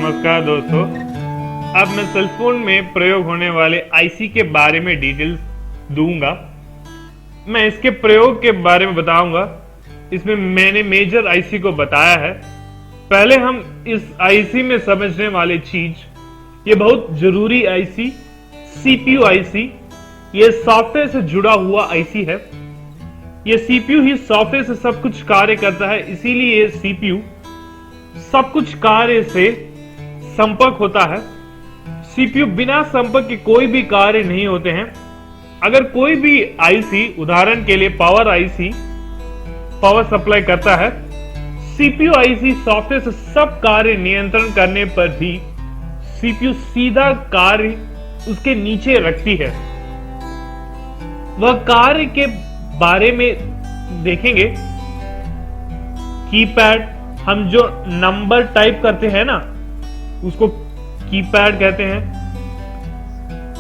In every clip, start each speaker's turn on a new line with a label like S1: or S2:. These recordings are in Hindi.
S1: नमस्कार दोस्तों। अब मैं सेल फोन में प्रयोग होने वाले आईसी के बारे में डिटेल्स दूंगा। मैं इसके प्रयोग के बारे में बताऊंगा। इसमें मैंने मेजर आईसी को बताया है। पहले हम इस आईसी में समझने वाली चीज, ये बहुत जरूरी आईसी सीपीयू आईसी, ये सॉफ्टवेयर से जुड़ा हुआ आईसी है। ये सीपीयू ही सॉफ्टवेयर से सब कुछ कार्य करता है, इसीलिए ये सीपीयू सब कुछ कार्य से संपर्क होता है। सीपीयू बिना संपर्क के कोई भी कार्य नहीं होते हैं। अगर कोई भी आईसी, उदाहरण के लिए पावर आईसी, पावर सप्लाई करता है, सीपीयू आईसी सॉफ्टवेयर से सब कार्य नियंत्रण करने पर भी सीपीयू सीधा कार्य उसके नीचे रखती है। वह कार्य के बारे में देखेंगे। कीपैड, हम जो नंबर टाइप करते हैं ना, उसको कीपैड कहते हैं।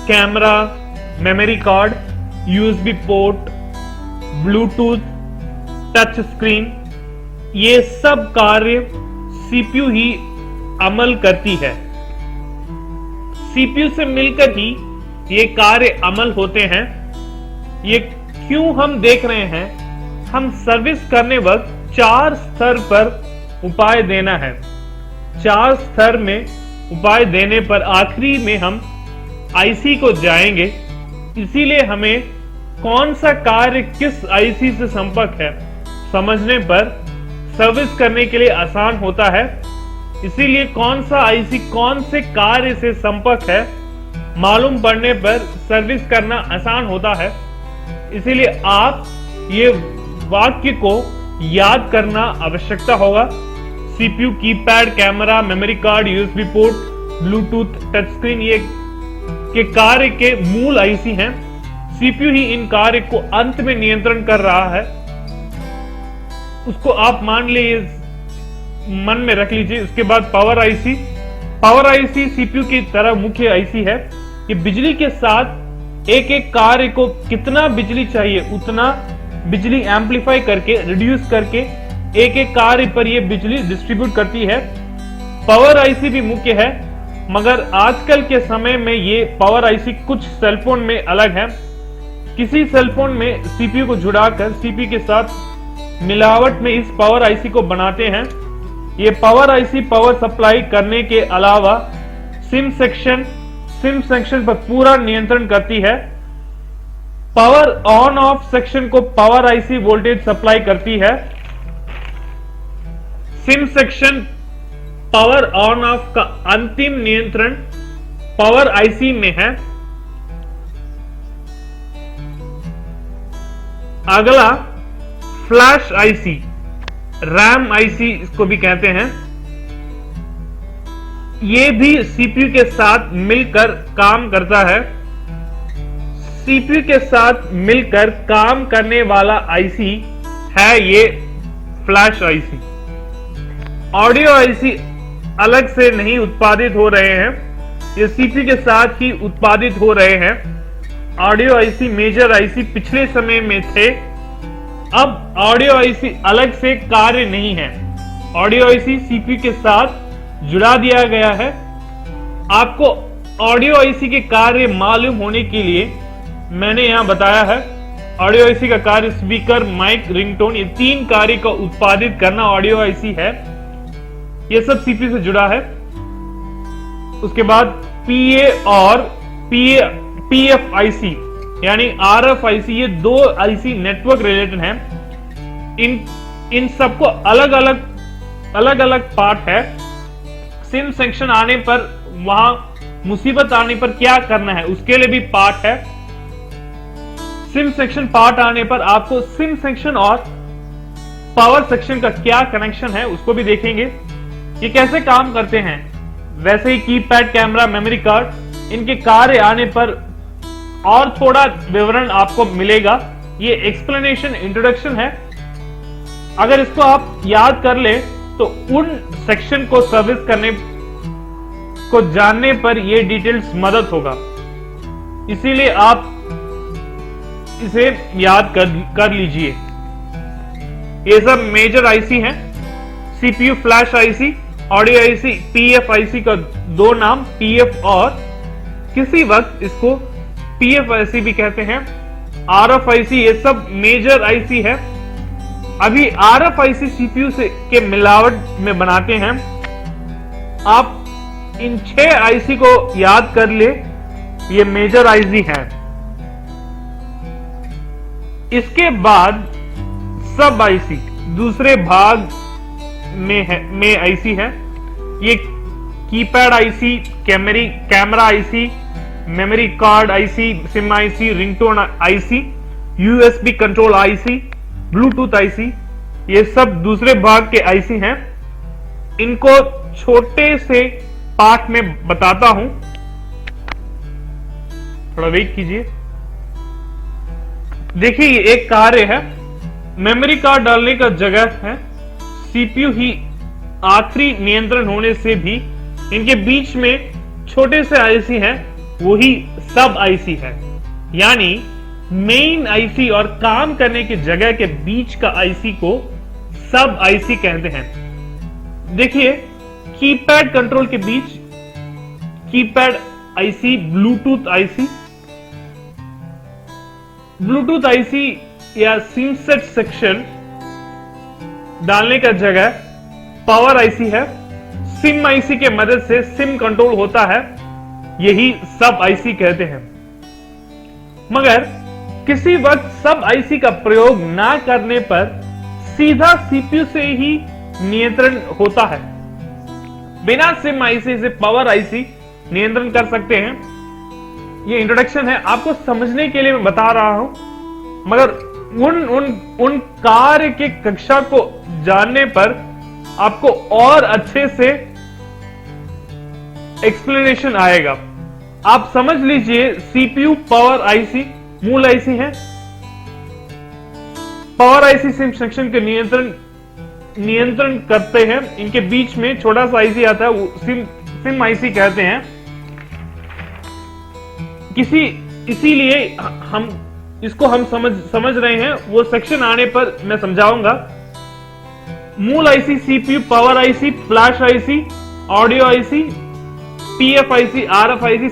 S1: Camera, memory card, USB port, Bluetooth, touch screen, ये सब कार्य सीपीयू ही अमल करती है। सीपीयू से मिलकर ही ये कार्य अमल होते हैं। ये क्यों हम देख रहे हैं? हम सर्विस करने वक्त 4 स्तर पर उपाय देना है। 4 स्तर में उपाय देने पर आखिरी में हम आईसी को जाएंगे। इसीलिए हमें कौन सा कार्य किस आईसी से संपर्क है समझने पर सर्विस करने के लिए आसान होता है। इसीलिए कौन सा आईसी कौन से कार्य से संपर्क है मालूम पड़ने पर सर्विस करना आसान होता है। इसीलिए आप ये वाक्य को याद करना आवश्यकता होगा। CPU, keypad, camera, memory card, USB port, Bluetooth, touch screen, ये के कार्य के मूल आईसी हैं। सीपीयू ही इन कार्य को अंत में नियंत्रण कर रहा है। उसको आप मान लीजिए, मन में रख लीजिए। उसके बाद power IC. Power IC CPU की तरह मुख्य आईसी है। ये बिजली के साथ एक एक कार्य को कितना बिजली चाहिए उतना बिजली एम्पलीफाई करके, रिड्यूस करके एक एक कार्य पर यह बिजली डिस्ट्रीब्यूट करती है। पावर आईसी भी मुख्य है, मगर आजकल के समय में ये पावर आईसी कुछ सेलफोन में अलग है। किसी सेलफोन में सीपीयू को जुड़ाकर सीपीयू के साथ मिलावट में इस पावर आईसी को बनाते हैं। ये पावर आईसी पावर सप्लाई करने के अलावा सिम सेक्शन पर पूरा नियंत्रण करती है। पावर ऑन ऑफ सेक्शन को पावर आईसी वोल्टेज सप्लाई करती है। SIM section power on off का अंतिम नियंत्रण पावर आईसी में है। अगला फ्लैश आईसी, रैम आईसी इसको भी कहते हैं। ये भी सीपीयू के साथ मिलकर काम करता है। सीपीयू के साथ मिलकर काम करने वाला आईसी है ये फ्लैश आईसी। ऑडियो आईसी अलग से नहीं उत्पादित हो रहे हैं, ये सीपीयू के साथ ही उत्पादित हो रहे हैं। ऑडियो आईसी, मेजर आईसी पिछले समय में थे। अब ऑडियो आईसी अलग से कार्य नहीं है। ऑडियो आईसी सीपीयू के साथ जुड़ा दिया गया है। आपको ऑडियो आईसी के कार्य मालूम होने के लिए मैंने यहां बताया है। ऑडियो आईसी का कार्य स्पीकर, माइक, रिंगटोन, ये 3 कार्य को उत्पादित करना ऑडियो आईसी है। ये सब सीपीयू से जुड़ा है। उसके बाद पीए और पीएफ आईसी यानी आरएफ आईसी, ये 2 आईसी नेटवर्क रिलेटेड हैं। इन सबको अलग अलग पार्ट है। सिम सेक्शन आने पर, वहां मुसीबत आने पर क्या करना है उसके लिए भी पार्ट है। सिम सेक्शन पार्ट आने पर आपको सिम सेक्शन और पावर सेक्शन का क्या कनेक्शन है उसको भी देखेंगे। ये कैसे काम करते हैं। वैसे ही कीपैड, कैमरा, मेमोरी कार्ड, इनके कार्य आने पर और थोड़ा विवरण आपको मिलेगा। ये एक्सप्लेनेशन, इंट्रोडक्शन है। अगर इसको आप याद कर ले तो उन सेक्शन को सर्विस करने को जानने पर यह डिटेल्स मदद होगा। इसीलिए आप इसे याद कर लीजिए। ये सब मेजर आईसी हैं। CPU, flash IC, audio IC, PF IC का दो नाम, पीएफ और किसी वक्त इसको पीएफ आईसी भी कहते हैं, आरएफ आईसी, ये सब मेजर आईसी है। अभी आरएफ आईसी सीपीयू से के मिलावट में बनाते हैं। आप इन 6 आईसी को याद कर ले, ये मेजर आईसी है। इसके बाद सब आईसी दूसरे भाग में आईसी है। ये keypad IC, camera IC, memory card IC, SIM IC, ringtone IC, USB control IC, Bluetooth IC, ये सब दूसरे भाग के आईसी हैं। इनको छोटे से पार्ट में बताता हूं, थोड़ा वेट कीजिए। देखिए ये एक कार्य है, मेमोरी कार्ड डालने का जगह है, सीपीयू ही आखिरी नियंत्रण होने से भी इनके बीच में छोटे से आईसी हैं, वही सब आईसी है। यानी मेन आईसी और काम करने की जगह के बीच का आईसी को सब आईसी कहते हैं। देखिए कीपैड कंट्रोल के बीच keypad IC, Bluetooth IC, Bluetooth IC या सिमसेट सेक्शन डालने का जगह पावर आईसी है। सिम आईसी के मदद से सिम कंट्रोल होता है, यही सब आईसी कहते हैं। मगर किसी वक्त सब आईसी का प्रयोग ना करने पर सीधा सीपीयू से ही नियंत्रण होता है। बिना सिम आईसी से पावर आईसी नियंत्रण कर सकते हैं। ये इंट्रोडक्शन है, आपको समझने के लिए मैं बता रहा हूं, मगर उन कार्य के कक्षा को जानने पर आपको और अच्छे से एक्सप्लेनेशन आएगा। आप समझ लीजिए सीपीयू पावर आईसी मूल आईसी है। पावर आईसी सिम सेक्शन के नियंत्रण करते हैं। इनके बीच में छोटा सा आईसी आता है, वो सिम आईसी कहते हैं। इसीलिए हम इसको समझ रहे हैं, वो सेक्शन आने पर मैं समझाऊंगा। मूल IC, CPU, power IC, flash IC, audio IC, PF IC, RF IC,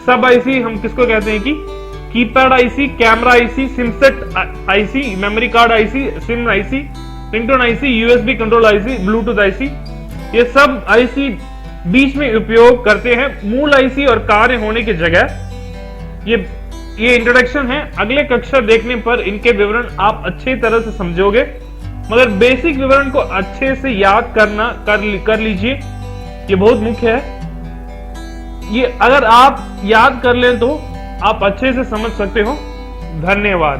S1: सब आईसी हम किसको कहते हैं कि keypad IC, camera IC, SIM set IC, memory card IC, SIM IC, ringtone IC, USB control IC, Bluetooth IC, ये सब आईसी बीच में उपयोग करते हैं मूल आईसी और कार्य होने की जगह। ये इंट्रोडक्शन है। अगले कक्षा देखने पर इनके विवरण आप अच्छी तरह से समझोगे, मगर बेसिक विवरण को अच्छे से याद कर लीजिए, ये बहुत मुख्य है। ये अगर आप याद कर लें तो आप अच्छे से समझ सकते हो। धन्यवाद।